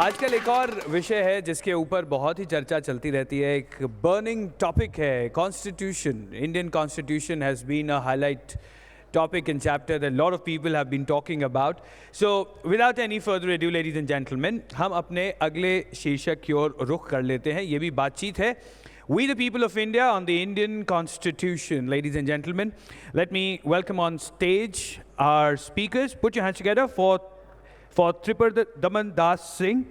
आजकल एक और विषय है जिसके ऊपर बहुत ही चर्चा चलती रहती है, एक बर्निंग टॉपिक है constitution. Indian constitution has been a highlight topic and chapter that a lot of people have been talking about. So without any further ado, ladies and gentlemen, हम अपने अगले शीर्षक की ओर रुख कर लेते हैं. ये भी बातचीत है. We the people of India on the Indian Constitution. Ladies and gentlemen, let me welcome on stage our speakers. Put your hands together for Tripurdaman Singh.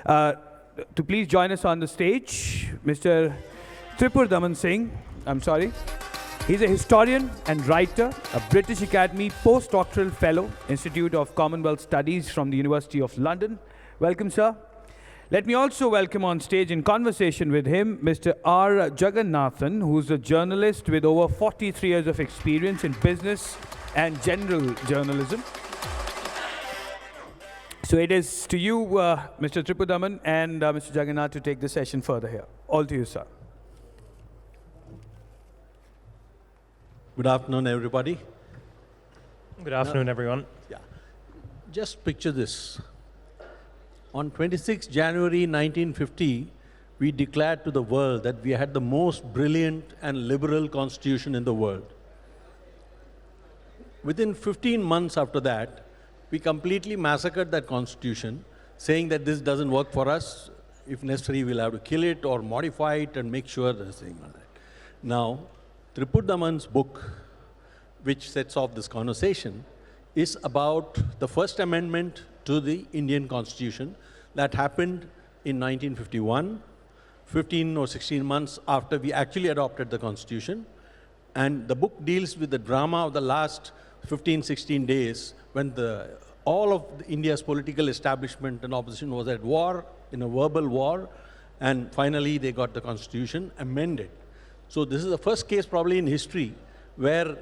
To please join us on the stage, Mr. Tripurdaman Singh. I'm sorry. He's a historian and writer, a British Academy postdoctoral fellow, Institute of Commonwealth Studies from the University of London. Welcome, sir. Let me also welcome on stage in conversation with him, Mr. R. Jagannathan, who's a journalist with over 43 years of experience in business and general journalism. So it is to you, Mr. Tripurdaman and Mr. Jagannath, to take the session further here. All to you, sir. Good afternoon, everybody. Good afternoon, everyone. Yeah. Just picture this. On 26 January 1950, we declared to the world that we had the most brilliant and liberal constitution in the world. Within 15 months after that, we completely massacred that constitution, saying that this doesn't work for us. If necessary, we'll have to kill it or modify it and make sure there's thing on that. Now, Tripurdaman's book, which sets off this conversation, is about the First Amendment to the Indian Constitution that happened in 1951, 15 or 16 months after we actually adopted the Constitution. And the book deals with the drama of the last 15, 16 days when all of India's political establishment and opposition was at war, in a verbal war, and finally they got the Constitution amended. So this is the first case probably in history where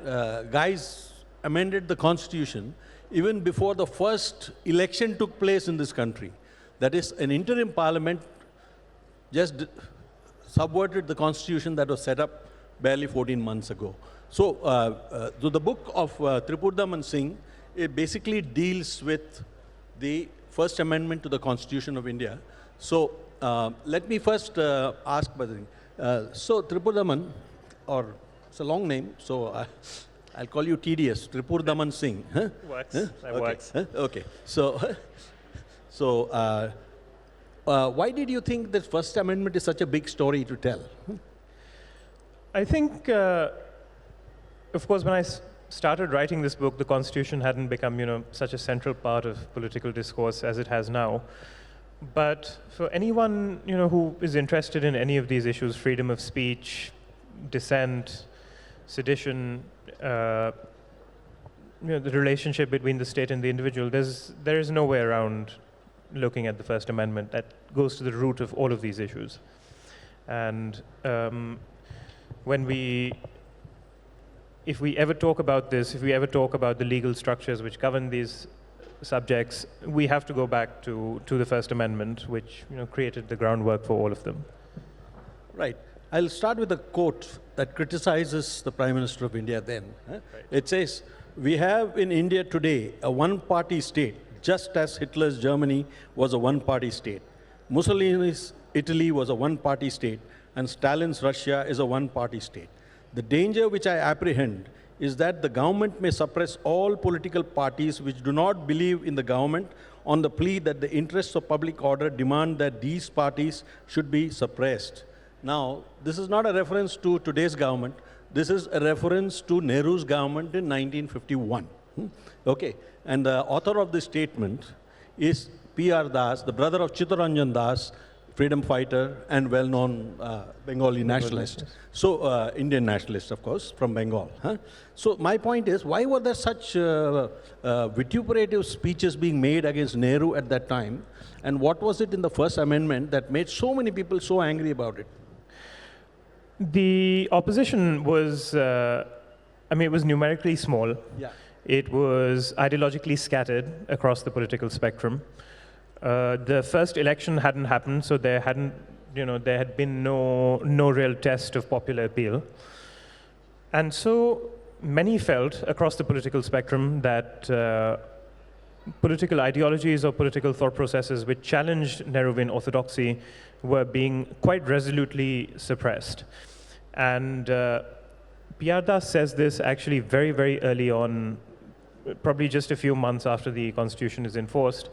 guys amended the Constitution even before the first election took place in this country. That is, an interim parliament just subverted the Constitution that was set up barely 14 months ago. So the book of Tripurdaman Singh, it basically deals with the First Amendment to the Constitution of India. So let me first ask Badri. So Tripurdaman, or it's a long name, so I'll call you tedious, Tripurdaman Singh. Huh? Works. Huh? That okay. works. Huh? Okay. So why did you think that First Amendment is such a big story to tell? I think, of course, when I started writing this book, the Constitution hadn't become, such a central part of political discourse as it has now. But for anyone, who is interested in any of these issues, freedom of speech, dissent, sedition, the relationship between the state and the individual, there is no way around looking at the First Amendment. That goes to the root of all of these issues. And if we ever talk about this, if we ever talk about the legal structures which govern these subjects, we have to go back to the First Amendment, which created the groundwork for all of them. Right. I'll start with a quote that criticizes the Prime Minister of India then. Right. It says, "We have in India today a one-party state, just as Hitler's Germany was a one-party state. Mussolini's Italy was a one-party state, and Stalin's Russia is a one-party state. The danger which I apprehend is that the government may suppress all political parties which do not believe in the government on the plea that the interests of public order demand that these parties should be suppressed." Now, this is not a reference to today's government. This is a reference to Nehru's government in 1951. Okay, and the author of this statement is P.R. Das, the brother of Chittaranjan Das, freedom fighter and well-known Bengali nationalist. So, Indian nationalist, of course, from Bengal. So, my point is, why were there such vituperative speeches being made against Nehru at that time? And what was it in the First Amendment that made so many people so angry about it? The opposition was, it was numerically small. Yeah. It was ideologically scattered across the political spectrum. The first election hadn't happened, so there had been no real test of popular appeal. And so many felt across the political spectrum that political ideologies or political thought processes which challenged Nehruvian orthodoxy were being quite resolutely suppressed. And P.R. Das says this actually very, very early on, probably just a few months after the constitution is enforced.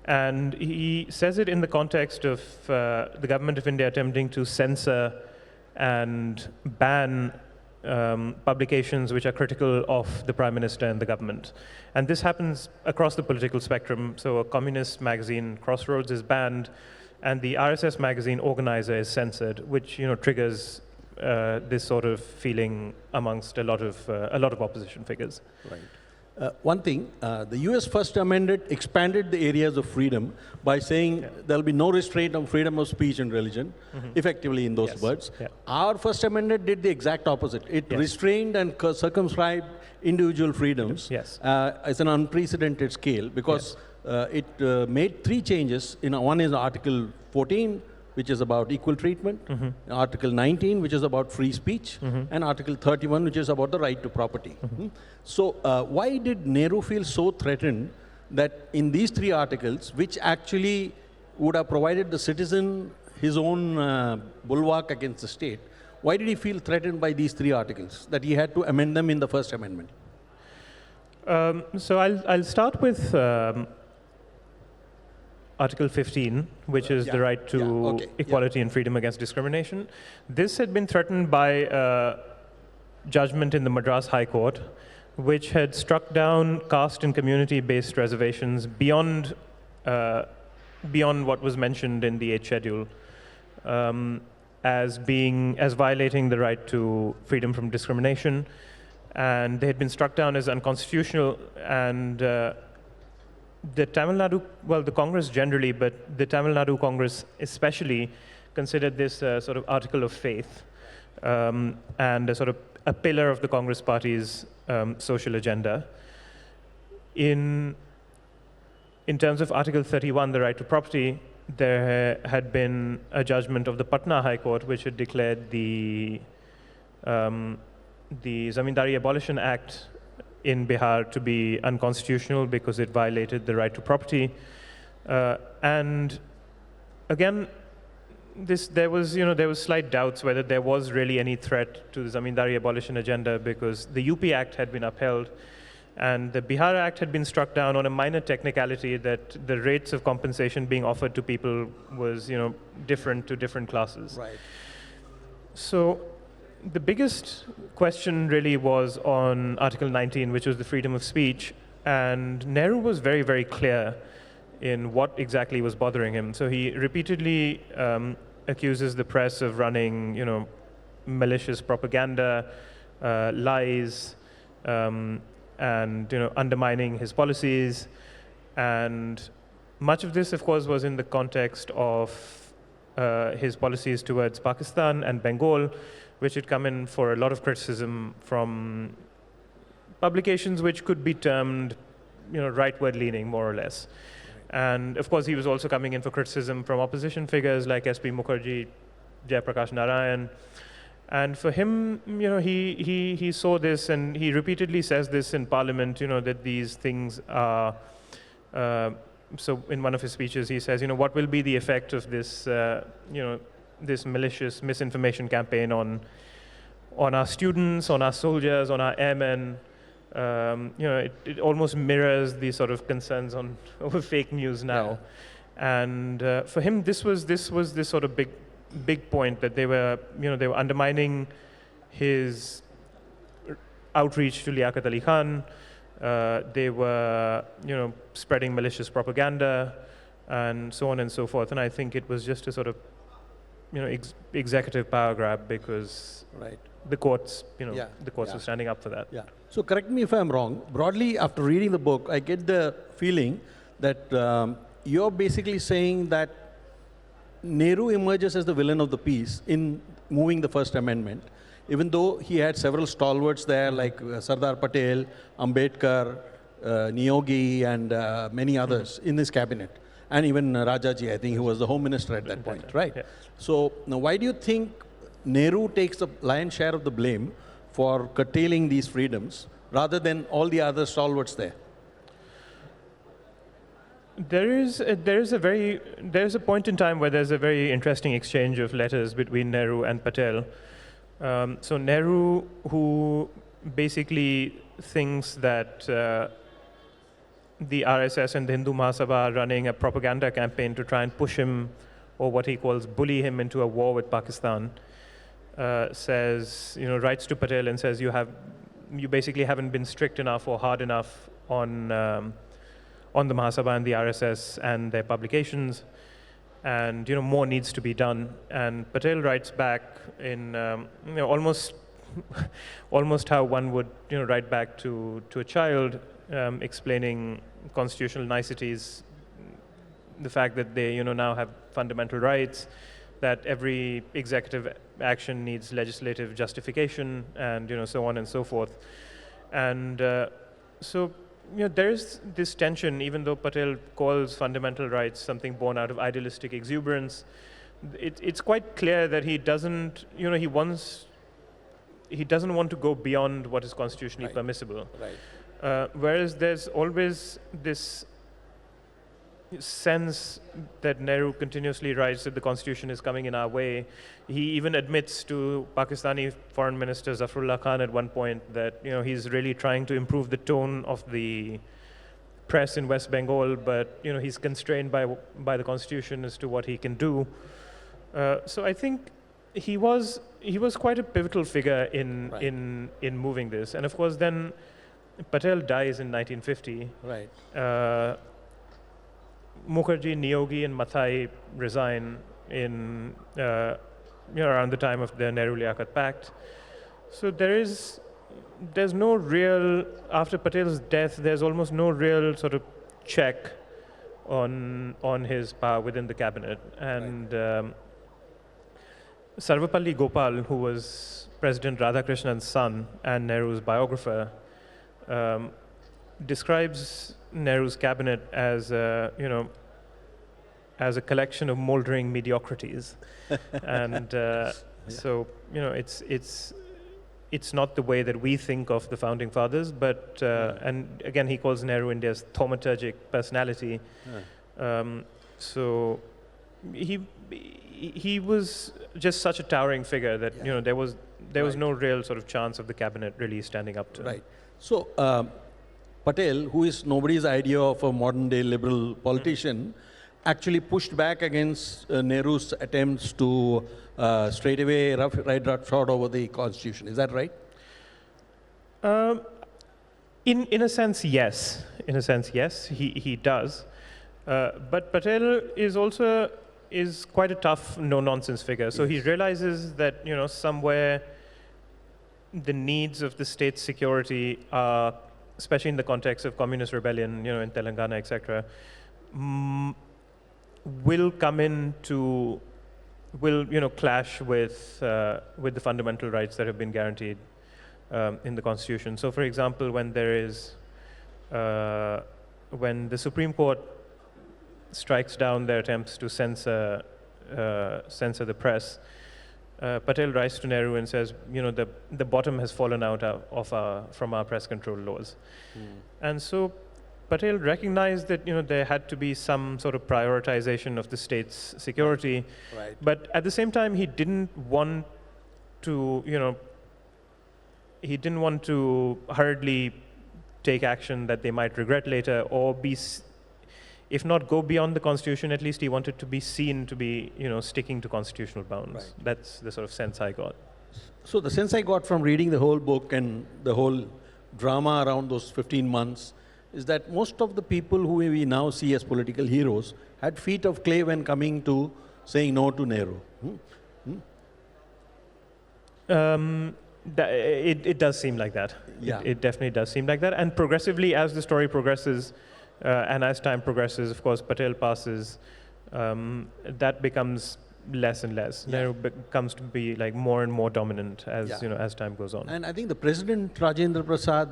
And he says it in the context of the government of India attempting to censor and ban publications which are critical of the Prime Minister and the government. And this happens across the political spectrum. So a communist magazine, Crossroads, is banned, and the RSS magazine Organizer is censored, which triggers this sort of feeling amongst a lot of opposition figures. Right. One thing, the US First Amendment expanded the areas of freedom by saying there'll be no restraint on freedom of speech and religion, effectively in those words. Yeah. Our First Amendment did the exact opposite. It restrained and circumscribed individual freedoms as an unprecedented scale, because it made three changes. One is Article 14, which is about equal treatment, Article 19, which is about free speech, and Article 31, which is about the right to property. So why did Nehru feel so threatened that in these three articles, which actually would have provided the citizen his own bulwark against the state, why did he feel threatened by these three articles, that he had to amend them in the First Amendment? So I'll start with Article 15, which is the right to equality and freedom against discrimination. This had been threatened by a judgment in the Madras High Court, which had struck down caste and community-based reservations beyond what was mentioned in the 8th schedule as violating the right to freedom from discrimination. And they had been struck down as unconstitutional, and the Tamil Nadu, well, the Congress generally, but the Tamil Nadu Congress especially, considered this a sort of article of faith and a sort of a pillar of the Congress Party's social agenda. In terms of Article 31, the right to property, there had been a judgment of the Patna High Court which had declared the Zamindari Abolition Act in Bihar to be unconstitutional because it violated the right to property. And again, there was slight doubts whether there was really any threat to the Zamindari abolition agenda, because the UP Act had been upheld and the Bihar Act had been struck down on a minor technicality that the rates of compensation being offered to people was different to different classes. Right. So the biggest question really was on Article 19, which was the freedom of speech, and Nehru was very, very clear in what exactly was bothering him. So he repeatedly accuses the press of running, malicious propaganda, lies, and undermining his policies. And much of this, of course, was in the context of his policies towards Pakistan and Bengal, which had come in for a lot of criticism from publications which could be termed, rightward leaning, more or less. And of course, he was also coming in for criticism from opposition figures like S.P. Mukherjee, Jayaprakash Narayan. And for him, he saw this, and he repeatedly says this in Parliament, that these things are. So in one of his speeches, he says, what will be the effect of this, this malicious misinformation campaign on our students, on our soldiers, on our airmen? It almost mirrors the sort of concerns over fake news now. Yeah. And for him, this was this sort of big point that they were undermining his outreach to Liaquat Ali Khan. They were spreading malicious propaganda and so on and so forth. And I think it was just a sort of executive power grab, because the courts were standing up for that. Yeah. So correct me if I'm wrong. Broadly, after reading the book, I get the feeling that you're basically saying that Nehru emerges as the villain of the piece in moving the First Amendment, even though he had several stalwarts there like Sardar Patel, Ambedkar, Niyogi, and many others in his cabinet. And even Rajaji, I think he was the Home Minister at that point, right? Yeah. So now why do you think Nehru takes the lion's share of the blame for curtailing these freedoms rather than all the other stalwarts there? There's a point in time where there's a very interesting exchange of letters between Nehru and Patel. So Nehru, who basically thinks that the RSS and the Hindu Mahasabha are running a propaganda campaign to try and push him, or what he calls bully him, into a war with Pakistan, writes to Patel and says, you basically haven't been strict enough or hard enough on the Mahasabha and the RSS and their publications, and more needs to be done. And Patel writes back in almost how one would write back to a child, explaining constitutional niceties, the fact that they now have fundamental rights, that every executive action needs legislative justification, and so on and so forth. And so there's this tension. Even though Patel calls fundamental rights something born out of idealistic exuberance, it's quite clear that he doesn't want to go beyond what is constitutionally permissible. Right. Whereas there's always this sense that Nehru continuously writes that the constitution is coming in our way. He even admits to Pakistani Foreign Minister Zafrullah Khan at one point that he's really trying to improve the tone of the press in West Bengal, but he's constrained by the constitution as to what he can do. So I think he was quite a pivotal figure in moving this. And of course then Patel dies in 1950. Right. Mukherjee, Niyogi, and Mathai resign in around the time of the Nehru-Liaquat Pact. So there's no real, after Patel's death, there's almost no real sort of check on his power within the cabinet. And Sarvapalli Gopal, who was President Radhakrishnan's son and Nehru's biographer, describes Nehru's cabinet as a collection of moldering mediocrities, and so it's not the way that we think of the founding fathers, but and again he calls Nehru India's thaumaturgic personality. So he was just such a towering figure that there was no real sort of chance of the cabinet really standing up to him. Right. So Patel, who is nobody's idea of a modern-day liberal politician, actually pushed back against Nehru's attempts to straight away ride roughshod over the constitution. Is that right? In a sense, yes. In a sense, yes, he does. But Patel is quite a tough, no-nonsense figure. So he realizes that somewhere the needs of the state's security are, especially in the context of communist rebellion, in Telangana, etc., will clash with the fundamental rights that have been guaranteed in the Constitution. So, for example, when the Supreme Court strikes down their attempts to censor the press, Patel writes to Nehru and says, the bottom has fallen out from our press control laws. And so Patel recognized that there had to be some sort of prioritization of the state's security, Right. but at the same time he didn't want to hurriedly take action that they might regret later, or if not go beyond the Constitution, at least he wanted to be seen to be sticking to constitutional bounds. Right. That's the sort of sense I got. So the sense I got from reading the whole book and the whole drama around those 15 months is that most of the people who we now see as political heroes had feet of clay when coming to saying no to Nehru. It does seem like that. Yeah. It definitely does seem like that. And progressively, as the story progresses, and as time progresses, of course, Patel passes, that becomes less and less. Yeah. Nehru becomes to be like more and more dominant as Yeah. as time goes on. And I think the President Rajendra Prasad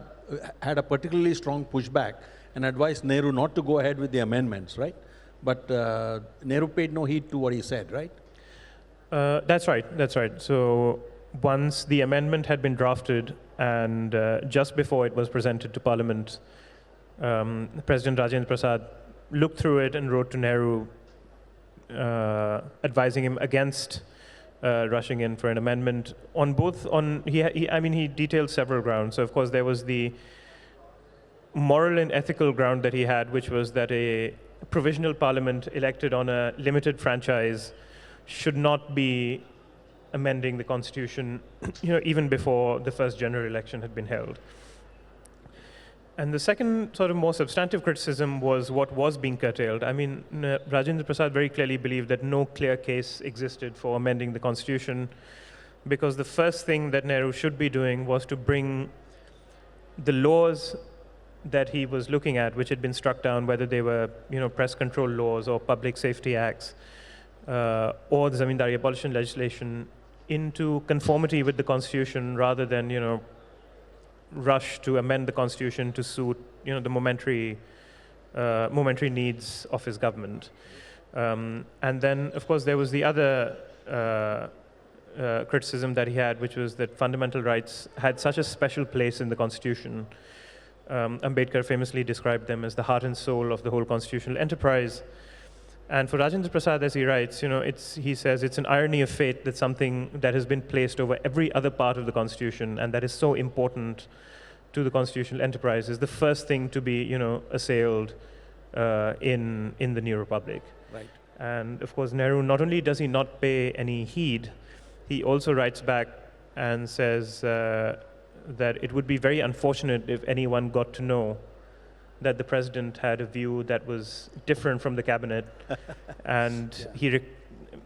had a particularly strong pushback and advised Nehru not to go ahead with the amendments, right? But Nehru paid no heed to what he said, right? That's right. That's right. So once the amendment had been drafted, and just before it was presented to Parliament, President Rajendra Prasad looked through it and wrote to Nehru, advising him against rushing in for an amendment on both. He detailed several grounds. So of course there was the moral and ethical ground that he had, which was that a provisional parliament elected on a limited franchise should not be amending the constitution, even before the first general election had been held. And the second sort of more substantive criticism was what was being curtailed. I mean, Rajendra Prasad very clearly believed that no clear case existed for amending the constitution, because the first thing that Nehru should be doing was to bring the laws that he was looking at, which had been struck down, whether they were press control laws or public safety acts, or the Zamindari abolition legislation, into conformity with the constitution, rather than rush to amend the constitution to suit the momentary needs of his government. And then, of course, there was the other criticism that he had, which was that fundamental rights had such a special place in the constitution. Ambedkar famously described them as the heart and soul of the whole constitutional enterprise. And for Rajendra Prasad, as he writes, he says it's an irony of fate that something that has been placed over every other part of the constitution and that is so important to the constitutional enterprise is the first thing to be, assailed in the new republic. Right. And of course, Nehru, not only does he not pay any heed, he also writes back and says that it would be very unfortunate if anyone got to know that the president had a view that was different from the cabinet, and he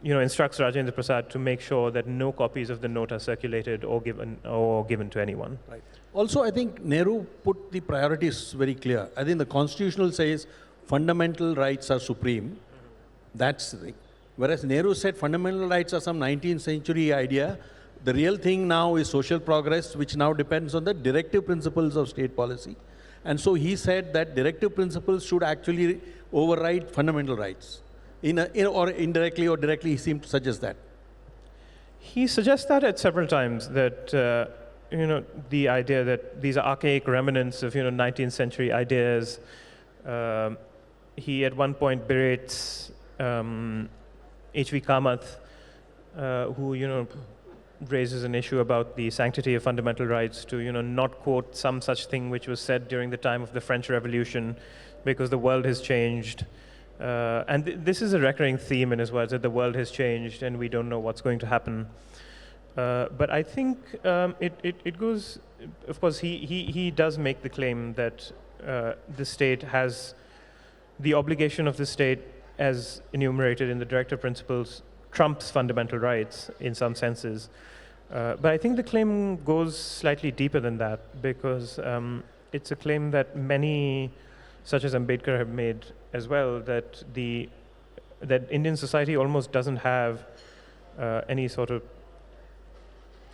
instructs Rajendra Prasad to make sure that no copies of the note are circulated or given to anyone. Right. Also, I think Nehru put the priorities very clear. I think the constitutional says fundamental rights are supreme. That's the thing. Whereas Nehru said fundamental rights are some 19th century idea. The real thing now is social progress, which now depends on the directive principles of state policy. And so he said that directive principles should actually override fundamental rights. Or indirectly or directly, he seemed to suggest that. He suggests that at several times, that the idea that these are archaic remnants of 19th century ideas. He at one point berates H.V. Kamath, who raises an issue about the sanctity of fundamental rights, to not quote some such thing which was said during the time of the French Revolution, because the world has changed. And this is a recurring theme in his words, that the world has changed and we don't know what's going to happen. But I think it goes, of course, he does make the claim that the state has the obligation of the state, as enumerated in the directive principles, trumps fundamental rights in some senses. But I think the claim goes slightly deeper than that, because it's a claim that many, such as Ambedkar, have made as well, that Indian society almost doesn't have any sort of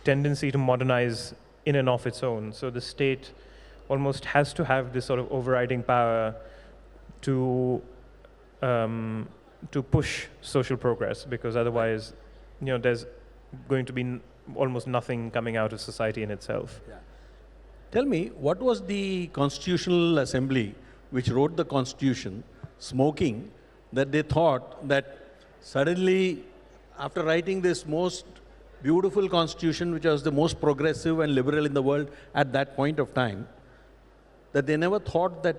tendency to modernize in and of its own. So the state almost has to have this sort of overriding power to push social progress, because otherwise, there's going to be almost nothing coming out of society in itself. Yeah. Tell me, what was the Constitutional Assembly, which wrote the Constitution, smoking, that they thought that suddenly, after writing this most beautiful Constitution, which was the most progressive and liberal in the world at that point of time, that they never thought that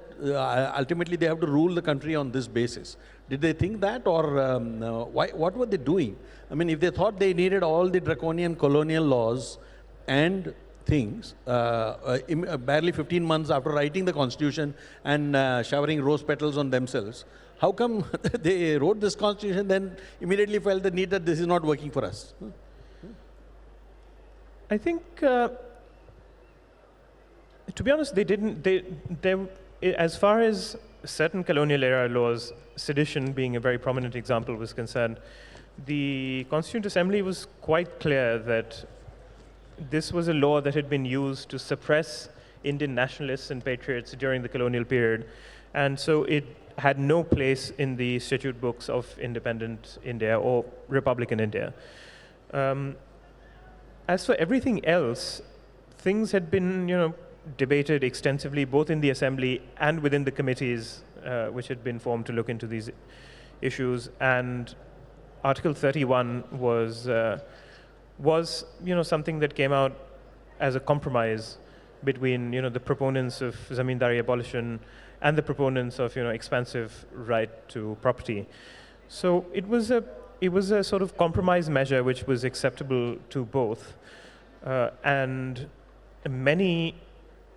ultimately they have to rule the country on this basis? Did they think that, or what were they doing? I mean, if they thought they needed all the draconian colonial laws and things, barely 15 months after writing the Constitution and showering rose petals on themselves, how come they wrote this Constitution, then immediately felt the need that this is not working for us? I think, to be honest, they didn't. As far as certain colonial era laws, sedition being a very prominent example, was concerned, the Constituent Assembly was quite clear that this was a law that had been used to suppress Indian nationalists and patriots during the colonial period, and so it had no place in the statute books of independent India or Republican India. As for everything else, things had been, debated extensively, both in the assembly and within the committees which had been formed to look into these issues, and Article 31 was something that came out as a compromise between the proponents of zamindari abolition and the proponents of expansive right to property. So it was a sort of compromise measure which was acceptable to both, and many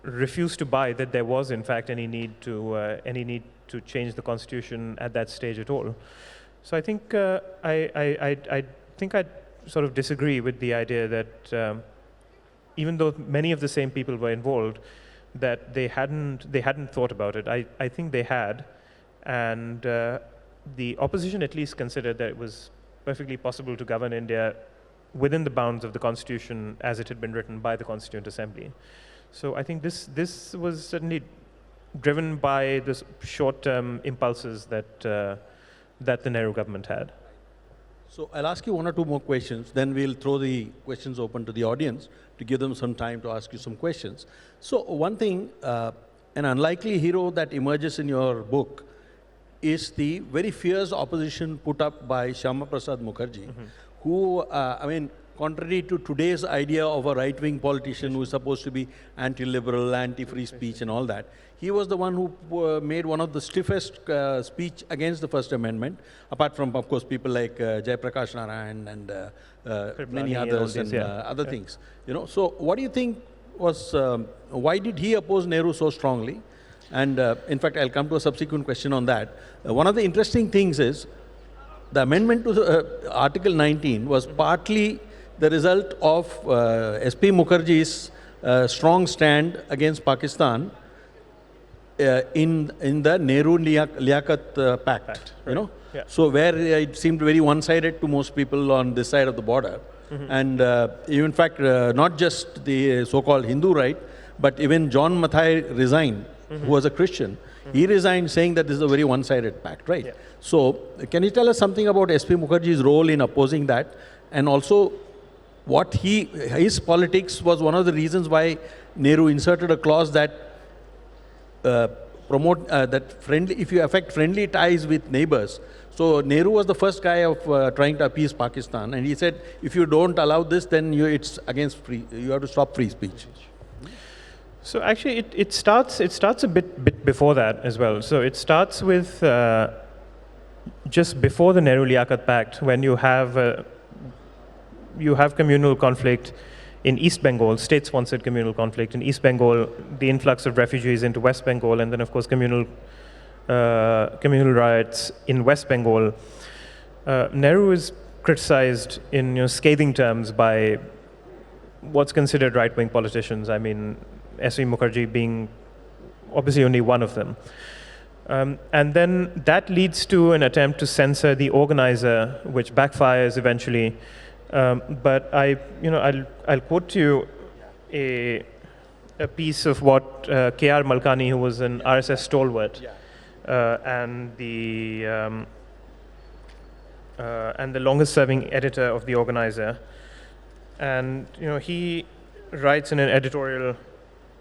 refused to buy that there was in fact any need to change the constitution at that stage at all. So I think I think I sort of disagree with the idea that even though many of the same people were involved, that they hadn't thought about it. I think they had, and the opposition at least considered that it was perfectly possible to govern India within the bounds of the constitution as it had been written by the Constituent Assembly. So I think this was certainly driven by the short-term impulses that the Nehru government had. So I'll ask you one or two more questions, then we'll throw the questions open to the audience to give them some time to ask you some questions. So one thing, an unlikely hero that emerges in your book is the very fierce opposition put up by Shyama Prasad Mukherjee, who, contrary to today's idea of a right-wing politician who is supposed to be anti-liberal, anti-free speech and all that, he was the one who made one of the stiffest speech against the First Amendment, apart from, of course, people like Jayaprakash Narayan and many others and other things. So what do you think was, why did he oppose Nehru so strongly? And in fact, I'll come to a subsequent question on that. One of the interesting things is, the amendment to Article 19 was partly the result of S.P. Mukherjee's strong stand against Pakistan in the Nehru-Liaquat Pact, right. Yeah. So where it seemed very one-sided to most people on this side of the border. And in fact, not just the so-called Hindu right, but even John Mathai resigned, who was a Christian. He resigned saying that this is a very one-sided pact, right? Yeah. So can you tell us something about S.P. Mukherjee's role in opposing that, and also what his politics was one of the reasons why Nehru inserted a clause that if you affect friendly ties with neighbors. So Nehru was the first guy of trying to appease Pakistan, and he said, if you don't allow this, then it's against you have to stop free speech. So actually, it starts a bit before that as well. So it starts with just before the Nehru-Liaquat Pact, when you have communal conflict in East Bengal, state-sponsored communal conflict in East Bengal, the influx of refugees into West Bengal, and then of course communal riots in West Bengal. Nehru is criticized in scathing terms by what's considered right-wing politicians. I mean, S.V. Mukherjee being obviously only one of them. And then that leads to an attempt to censor the organizer, which backfires eventually. But I'll quote to you a piece of what K.R. Malkani, who was an RSS stalwart, and the longest-serving editor of the organizer, and he writes in an editorial,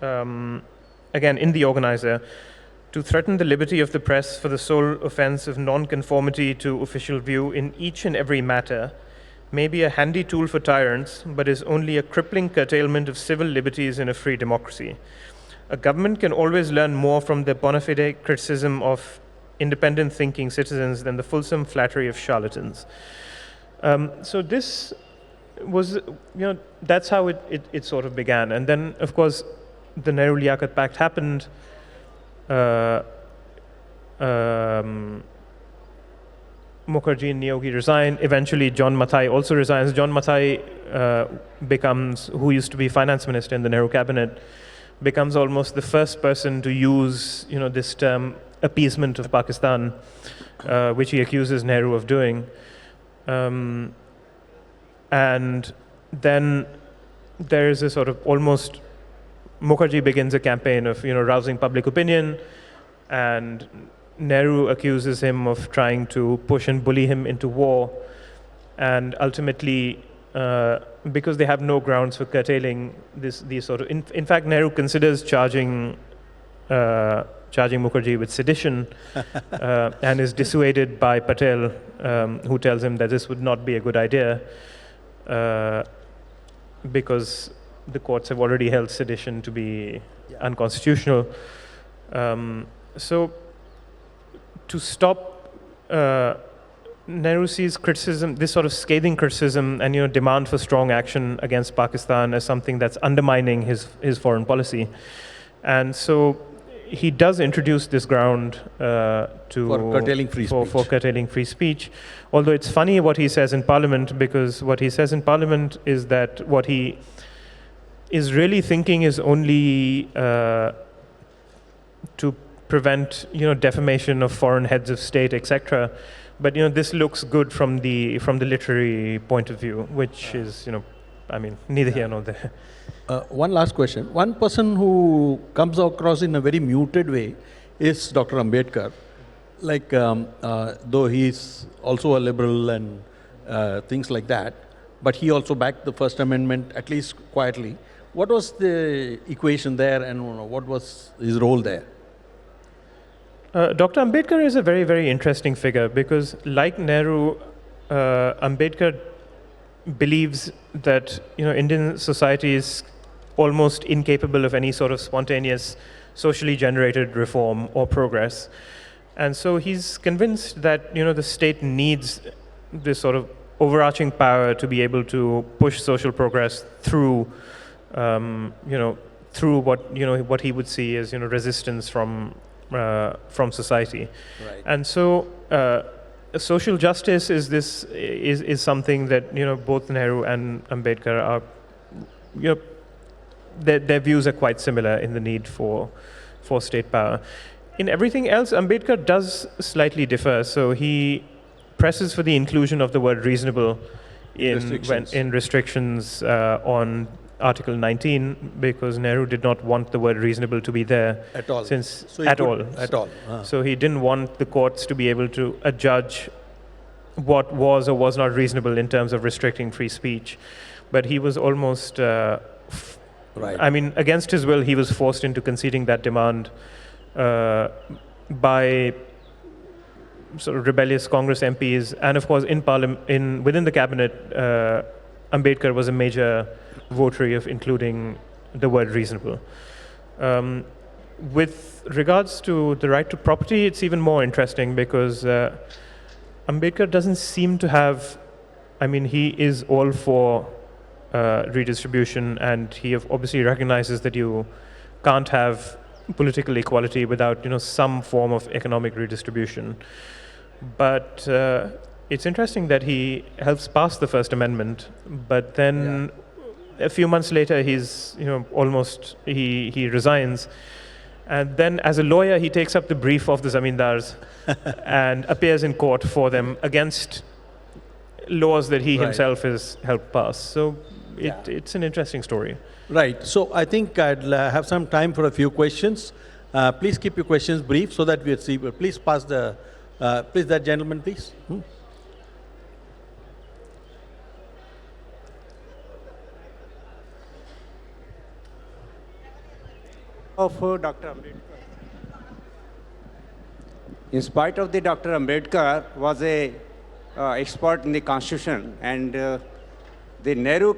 again in the organizer, to threaten the liberty of the press for the sole offense of non-conformity to official view in each and every matter may be a handy tool for tyrants, but is only a crippling curtailment of civil liberties in a free democracy. A government can always learn more from the bona fide criticism of independent thinking citizens than the fulsome flattery of charlatans. So this was, that's how it sort of began. And then, of course, the Nehru-Liaquat Pact happened. Mukherjee and Niyogi resign. Eventually, John Mathai also resigns. John Mathai becomes, who used to be finance minister in the Nehru cabinet, becomes almost the first person to use, this term appeasement of Pakistan, which he accuses Nehru of doing. And then there is a sort of almost, Mukherjee begins a campaign of, rousing public opinion, and Nehru accuses him of trying to push and bully him into war, and ultimately, because they have no grounds for curtailing these sort of, in fact, Nehru considers charging charging Mukherjee with sedition, and is dissuaded by Patel, who tells him that this would not be a good idea because the courts have already held sedition to be unconstitutional. So to stop Nehru sees criticism, this sort of scathing criticism and demand for strong action against Pakistan as something that's undermining his foreign policy. And so he does introduce this ground for curtailing free speech. For curtailing free speech. Although it's funny what he says in Parliament, because what he says in Parliament is that what he is really thinking is only to prevent defamation of foreign heads of state, etc. But this looks good from the literary point of view, which is neither here nor there. One last question. One person who comes across in a very muted way is Dr. Ambedkar. Like, though he's also a liberal and things like that, but he also backed the First Amendment, at least quietly. What was the equation there, and what was his role there? Dr. Ambedkar is a very, very interesting figure because, like Nehru, Ambedkar believes that Indian society is almost incapable of any sort of spontaneous, socially generated reform or progress, and so he's convinced that the state needs this sort of overarching power to be able to push social progress through, through what he would see as resistance from society, Right. and so. Social justice is something that both Nehru and Ambedkar are their views are quite similar in the need for state power. In everything else, Ambedkar does slightly differ. So he presses for the inclusion of the word reasonable in restrictions on Article 19 because Nehru did not want the word reasonable to be there At all. At all. Ah. So he didn't want the courts to be able to adjudge what was or was not reasonable in terms of restricting free speech. But he was almost, Right. against his will, he was forced into conceding that demand by sort of rebellious Congress MPs. And of course, within the cabinet, Ambedkar was a major votary of including the word reasonable. With regards to the right to property, it's even more interesting because Ambedkar doesn't seem to have, he is all for redistribution, and he obviously recognizes that you can't have political equality without some form of economic redistribution. But it's interesting that he helps pass the First Amendment, but then a few months later he's he resigns, and then as a lawyer he takes up the brief of the zamindars and appears in court for them against laws that he Right. himself has helped pass. So it's an interesting story. Right. So I think I'd have some time for a few questions. Please keep your questions brief so that we see. Please pass the. Please, that gentleman, please. Of Dr. Ambedkar. In spite of the Dr. Ambedkar was a expert in the constitution, and the Nehru,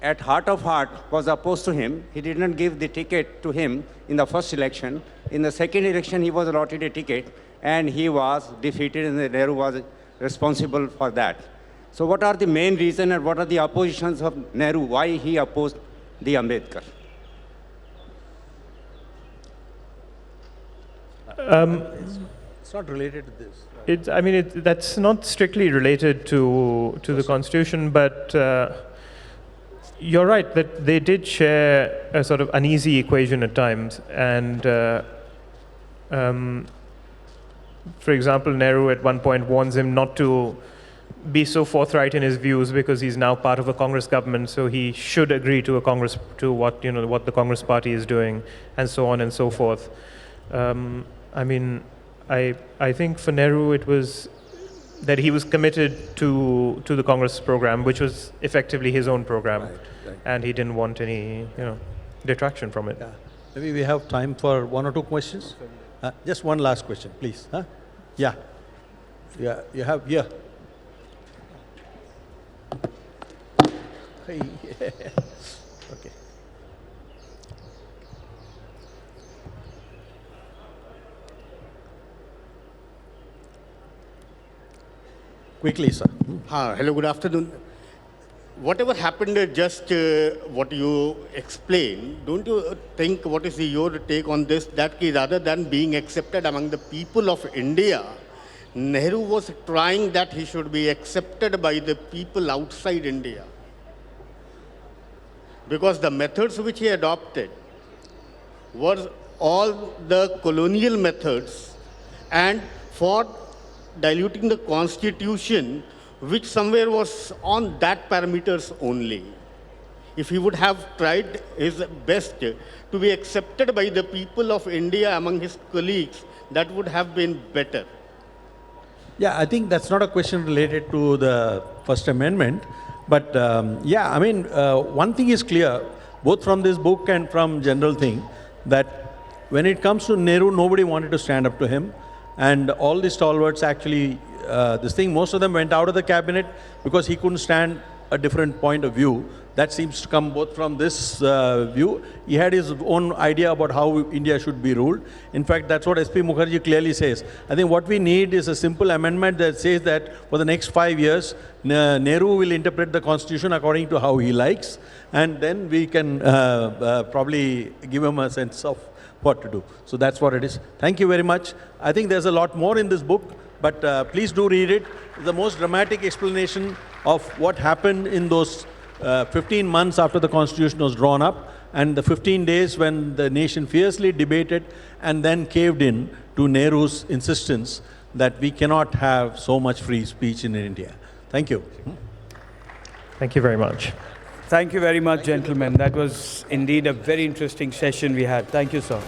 at heart of heart, was opposed to him. He did not give the ticket to him in the first election. In the second election, he was allotted a ticket, and he was defeated, and the Nehru was responsible for that. So what are the main reasons and what are the oppositions of Nehru, why he opposed the Ambedkar? It's not related to this. That's not strictly related to the Constitution, but you're right that they did share a sort of uneasy equation at times. And for example, Nehru at one point warns him not to be so forthright in his views because he's now part of a Congress government, so he should agree to what the Congress party is doing, and so on and so forth. I think for Nehru it was that he was committed to the Congress program, which was effectively his own program, Right. and he didn't want any detraction from it. Yeah. Maybe we have time for one or two questions. Just one last question, please. Huh? Yeah. Yeah, you have, yeah. Hey, yeah. Okay. Quickly, sir. Hello, good afternoon. Whatever happened, what you explained, don't you think, what is your take on this, that rather than being accepted among the people of India, Nehru was trying that he should be accepted by the people outside India? Because the methods which he adopted were all the colonial methods, and for diluting the constitution, which somewhere was on that parameters only. If he would have tried his best to be accepted by the people of India among his colleagues, that would have been better. Yeah, I think that's not a question related to the First Amendment. But yeah, I mean, one thing is clear, both from this book and from general thing, that when it comes to Nehru, nobody wanted to stand up to him. And all the stalwarts actually, most of them went out of the cabinet because he couldn't stand a different point of view. That seems to come both from this view. He had his own idea about how India should be ruled. In fact, that's what S.P. Mukherjee clearly says. I think what we need is a simple amendment that says that for the next 5 years, Nehru will interpret the constitution according to how he likes, and then we can probably give him a sense of what to do. So that's what it is. Thank you very much. I think there's a lot more in this book, but please do read it. It's the most dramatic explanation of what happened in those 15 months after the constitution was drawn up, and the 15 days when the nation fiercely debated and then caved in to Nehru's insistence that we cannot have so much free speech in India. Thank you. Thank you very much. Thank you very much, gentlemen. That was indeed a very interesting session we had. Thank you, sir.